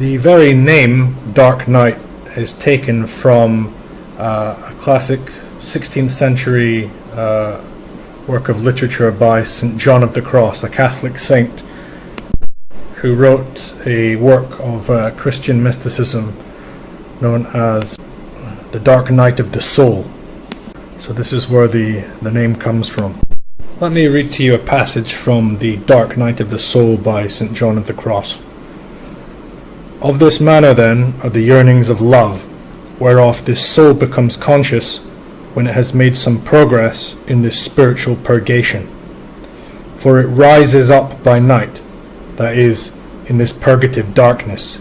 The very name Dark Knight is taken from a classic 16th century work of literature by St. John of the Cross, a Catholic saint who wrote a work of Christian mysticism known as the Dark Night of the Soul. So this is where the name comes from. Let me read to you a passage from the Dark Night of the Soul by St. John of the Cross. Of this manner then are the yearnings of love, whereof this soul becomes conscious when it has made some progress in this spiritual purgation. For it rises up by night, that is, in this purgative darkness,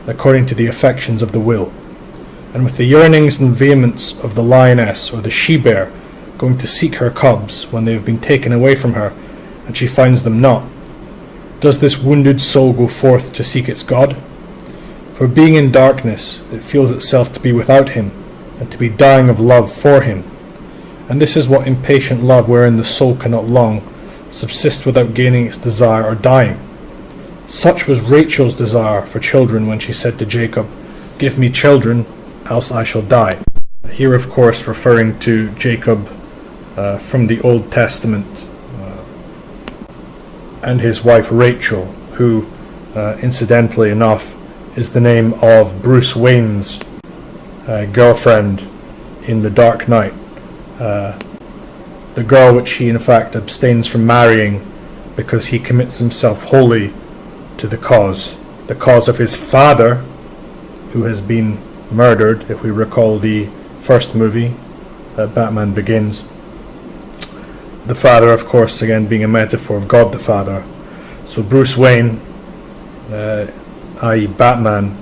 according to the affections of the will, and with the yearnings and vehemence of the lioness or the she-bear going to seek her cubs when they have been taken away from her, and she finds them not, does this wounded soul go forth to seek its God? For being in darkness, it feels itself to be without him, and to be dying of love for him. And this is what impatient love, wherein the soul cannot long subsist without gaining its desire or dying. Such was Rachel's desire for children when she said to Jacob, "Give me children, else I shall die." Here, of course, referring to Jacob from the Old Testament and his wife Rachel, who, incidentally enough, is the name of Bruce Wayne's girlfriend in The Dark Knight. The girl which he in fact abstains from marrying because he commits himself wholly to the cause of his father, who has been murdered, if we recall the first movie, Batman Begins. The father, of course, again being a metaphor of God the Father. So Bruce Wayne, i.e. Batman,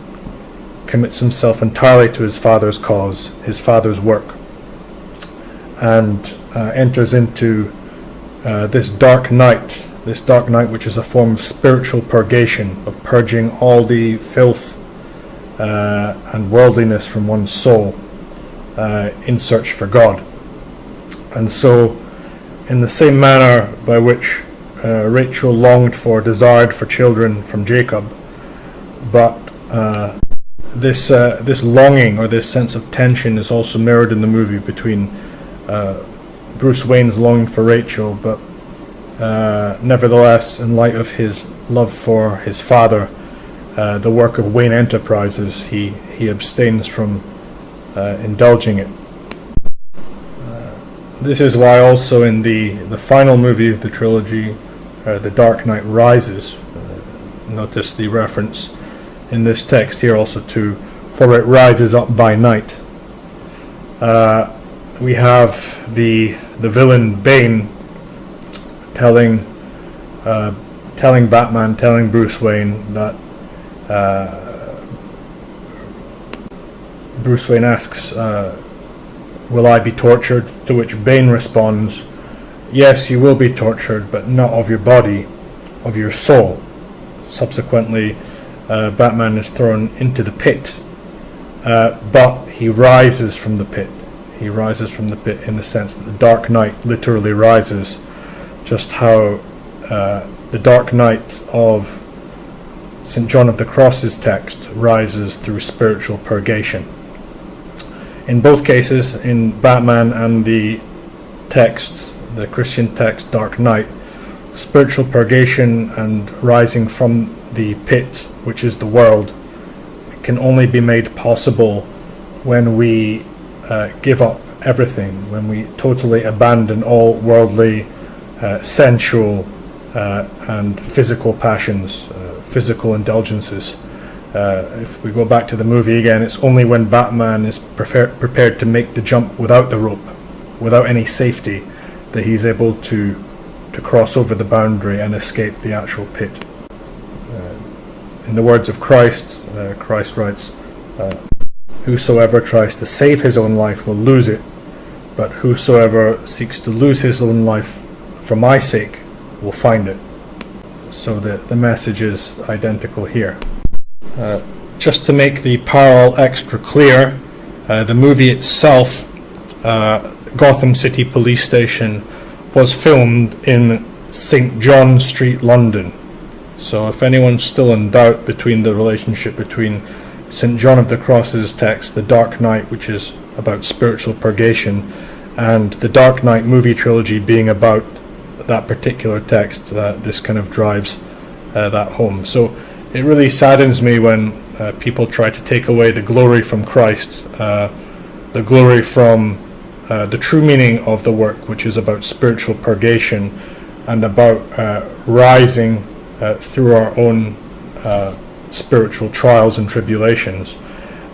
commits himself entirely to his father's cause, his father's work, and enters into this dark night which is a form of spiritual purgation, of purging all the filth and worldliness from one's soul in search for God. And so, in the same manner by which Rachel desired for children from Jacob, but this longing or this sense of tension is also mirrored in the movie between Bruce Wayne's longing for Rachel, but nevertheless, in light of his love for his father, the work of Wayne Enterprises, he abstains from indulging it. This is why also in the final movie of the trilogy, The Dark Knight Rises, notice the reference in this text here also to "for it rises up by night." We have the villain Bane telling Batman, telling Bruce Wayne that Bruce Wayne asks, "Will I be tortured?" To which Bane responds, "Yes, you will be tortured, but not of your body, of your soul." Subsequently, Batman is thrown into the pit, but he rises from the pit. He rises from the pit in the sense that the Dark Knight literally rises, just how the Dark Night of St. John of the Cross's text rises through spiritual purgation. In both cases, in Batman and the Christian text Dark Knight, spiritual purgation and rising from the pit, which is the world, can only be made possible when we give up everything, when we totally abandon all worldly, sensual and physical passions, physical indulgences. If we go back to the movie again, it's only when Batman is prepared to make the jump without the rope, without any safety, that he's able to cross over the boundary and escape the actual pit. In the words of Christ, Christ writes, "Whosoever tries to save his own life will lose it, but whosoever seeks to lose his own life for my sake will find it." So the message is identical here. Just to make the parallel extra clear, the movie itself, Gotham City Police Station, was filmed in St. John Street, London. So if anyone's still in doubt between the relationship between St. John of the Cross's text, The Dark Knight, which is about spiritual purgation, and the Dark Knight movie trilogy being about that particular text, this kind of drives that home. So it really saddens me when people try to take away the glory from Christ, the glory from the true meaning of the work, which is about spiritual purgation and about rising through our own spiritual trials and tribulations,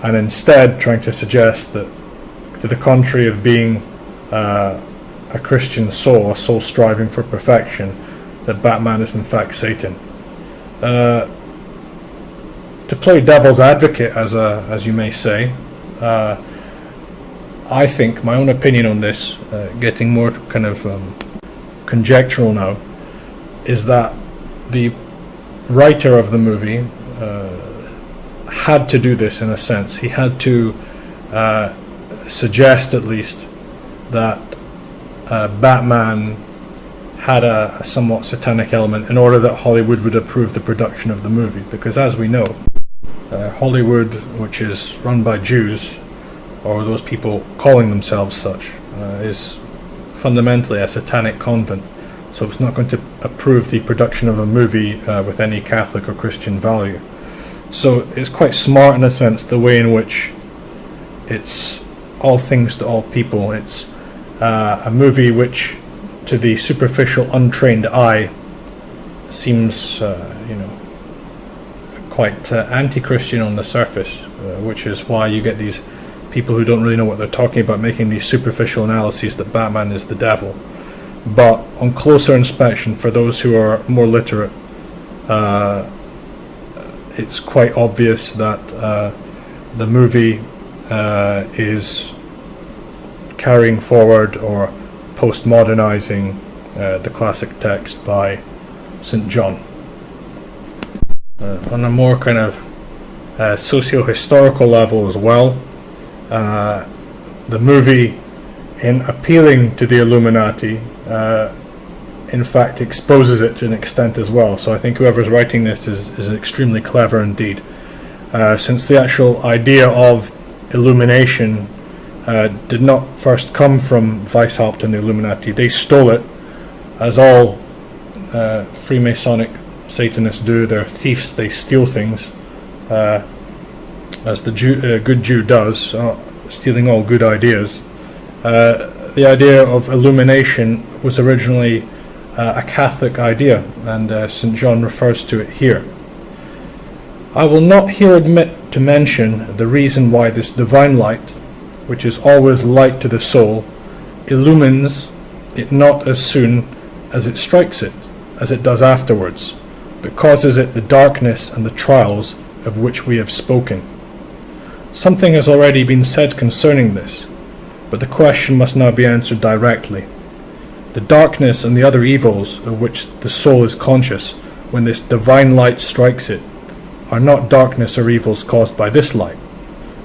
and instead trying to suggest that, to the contrary of being a Christian soul, a soul striving for perfection, that Batman is in fact Satan. To play devil's advocate, as you may say, I think my own opinion on this, getting more kind of conjectural now, is that the writer of the movie had to do this in a sense. He had to suggest at least that Batman had a somewhat satanic element in order that Hollywood would approve the production of the movie, because as we know, Hollywood, which is run by Jews, or those people calling themselves such, is fundamentally a satanic convent, so it's not going to approve the production of a movie with any Catholic or Christian value. So it's quite smart in a sense, the way in which it's all things to all people. It's a movie which, to the superficial, untrained eye, seems, quite anti-Christian on the surface, which is why you get these people who don't really know what they're talking about making these superficial analyses that Batman is the devil. But on closer inspection, for those who are more literate, it's quite obvious that the movie is carrying forward or postmodernizing the classic text by St. John. On a more kind of socio-historical level as well, the movie, in appealing to the Illuminati, in fact exposes it to an extent as well. So I think whoever's writing this is extremely clever indeed, since the actual idea of illumination did not first come from Weishaupt and the Illuminati. They stole it, as all Freemasonic Satanists do. They're thieves, they steal things, as the good Jew does, stealing all good ideas. The idea of illumination was originally a Catholic idea, and St. John refers to it here. I will not here admit to mention the reason why this divine light, which is always light to the soul, illumines it not as soon as it strikes it, as it does afterwards, but causes it the darkness and the trials of which we have spoken. Something has already been said concerning this, but the question must now be answered directly. The darkness and the other evils of which the soul is conscious when this divine light strikes it are not darkness or evils caused by this light,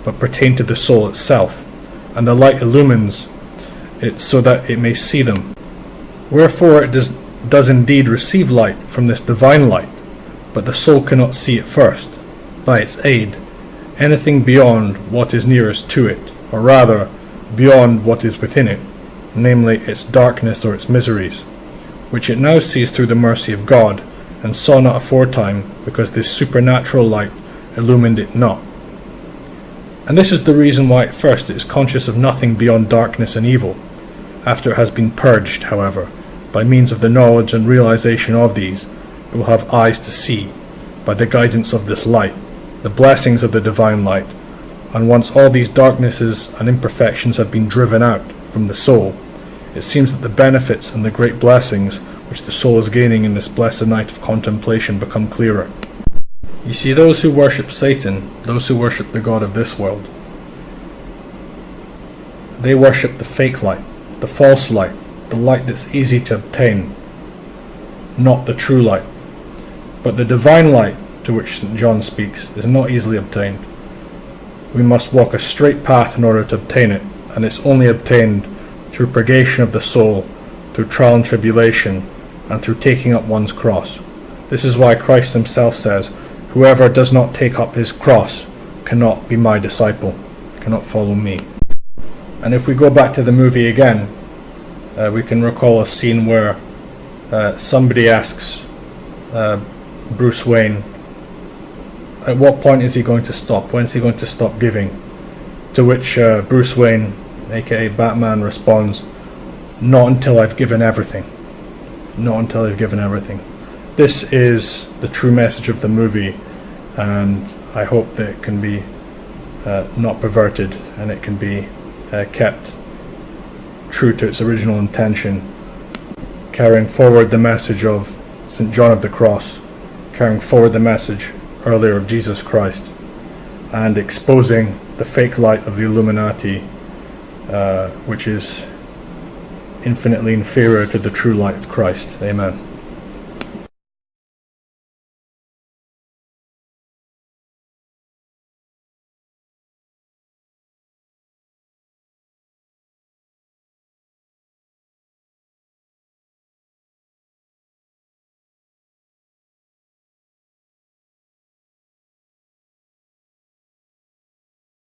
but pertain to the soul itself, and the light illumines it so that it may see them. Wherefore it does indeed receive light from this divine light, but the soul cannot see it first, by its aid, anything beyond what is nearest to it, or rather, beyond what is within it, namely its darkness or its miseries, which it now sees through the mercy of God, and saw not aforetime, because this supernatural light illumined it not. And this is the reason why at first it is conscious of nothing beyond darkness and evil. After it has been purged, however, by means of the knowledge and realization of these, it will have eyes to see, by the guidance of this light, the blessings of the divine light. And once all these darknesses and imperfections have been driven out from the soul, it seems that the benefits and the great blessings which the soul is gaining in this blessed night of contemplation become clearer. You see, those who worship Satan, those who worship the god of this world, they worship the fake light, the false light, the light that's easy to obtain, not the true light. But the divine light, to which St. John speaks, is not easily obtained. We must walk a straight path in order to obtain it, and it's only obtained through purgation of the soul, through trial and tribulation, and through taking up one's cross. This is why Christ himself says, "Whoever does not take up his cross cannot be my disciple, cannot follow me." And if we go back to the movie again, we can recall a scene where somebody asks Bruce Wayne, at what point is he going to stop? When is he going to stop giving? To which Bruce Wayne, aka Batman, responds, "Not until I've given everything. Not until I've given everything." This is the true message of the movie, and I hope that it can be not perverted, and it can be kept true to its original intention, carrying forward the message of St. John of the Cross, carrying forward the message earlier of Jesus Christ, and exposing the fake light of the Illuminati, which is infinitely inferior to the true light of Christ. Amen.